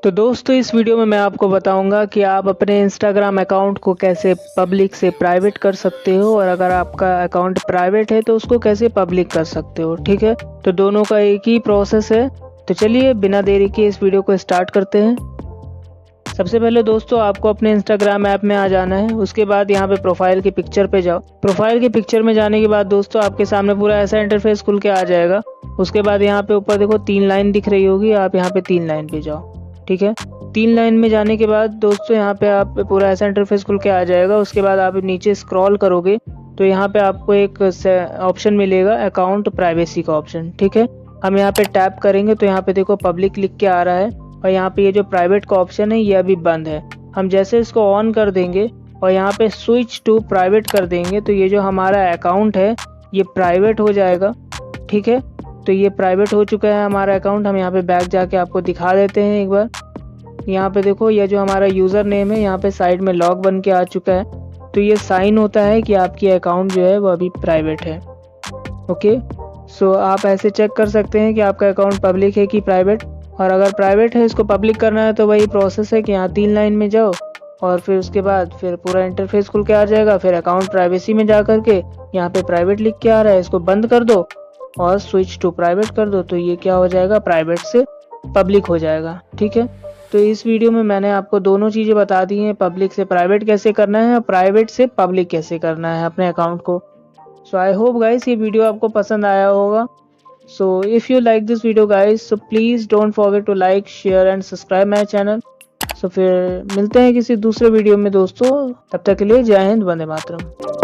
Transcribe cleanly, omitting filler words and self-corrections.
तो दोस्तों इस वीडियो में मैं आपको बताऊंगा कि आप अपने इंस्टाग्राम अकाउंट को कैसे पब्लिक से प्राइवेट कर सकते हो, और अगर आपका अकाउंट प्राइवेट है तो उसको कैसे पब्लिक कर सकते हो। ठीक है, तो दोनों का एक ही प्रोसेस है। तो चलिए बिना देरी के इस वीडियो को स्टार्ट करते हैं। सबसे पहले दोस्तों आपको अपने इंस्टाग्राम ऐप में आ जाना है। उसके बाद यहाँ पे प्रोफाइल की पिक्चर पे जाओ। प्रोफाइल की पिक्चर में जाने के बाद दोस्तों आपके सामने पूरा ऐसा इंटरफेस खुल के आ जाएगा। उसके बाद यहाँ पे ऊपर देखो 3 लाइन दिख रही होगी, आप यहाँ पे 3 लाइन पे जाओ। ठीक है, 3 लाइन में जाने के बाद दोस्तों यहाँ पे आप पूरा ऐसा इंटरफेस खुल के आ जाएगा। उसके बाद आप नीचे स्क्रॉल करोगे तो यहाँ पे आपको एक ऑप्शन मिलेगा अकाउंट प्राइवेसी का ऑप्शन। ठीक है, हम यहाँ पे टैप करेंगे तो यहाँ पे देखो पब्लिक लिख के आ रहा है, और यहाँ पे ये जो प्राइवेट का ऑप्शन है ये अभी बंद है। हम जैसे इसको ऑन कर देंगे और यहाँ पे स्विच टू प्राइवेट कर देंगे तो ये जो हमारा अकाउंट है ये प्राइवेट हो जाएगा। ठीक है, तो ये प्राइवेट हो चुका है हमारा अकाउंट। हम यहाँ पे बैक जाके आपको दिखा देते हैं एक बार। यहाँ पे देखो ये जो हमारा यूज़र नेम है यहाँ पे साइड में लॉग बन के आ चुका है, तो ये साइन होता है कि आपकी अकाउंट जो है वो अभी प्राइवेट है। ओके, सो आप ऐसे चेक कर सकते हैं कि आपका अकाउंट पब्लिक है कि प्राइवेट। और अगर प्राइवेट है इसको पब्लिक करना है तो वही प्रोसेस है कि यहाँ 3 लाइन में जाओ और फिर उसके बाद फिर पूरा इंटरफेस खुल के आ जाएगा। फिर अकाउंट प्राइवेसी में जा करके यहाँ पे प्राइवेट लिख के आ रहा है, इसको बंद कर दो और स्विच टू प्राइवेट कर दो, तो ये क्या हो जाएगा, प्राइवेट से पब्लिक हो जाएगा। ठीक है, तो इस वीडियो में मैंने आपको दोनों चीज़ें बता दी हैं, पब्लिक से प्राइवेट कैसे करना है और प्राइवेट से पब्लिक कैसे करना है अपने अकाउंट को। सो आई होप गाइस ये वीडियो आपको पसंद आया होगा। So if you like this video guys, so please don't forget to like, share and subscribe my channel. So फिर मिलते हैं किसी दूसरे वीडियो में दोस्तों, तब तक के लिए जय हिंद, वंदे मातरम।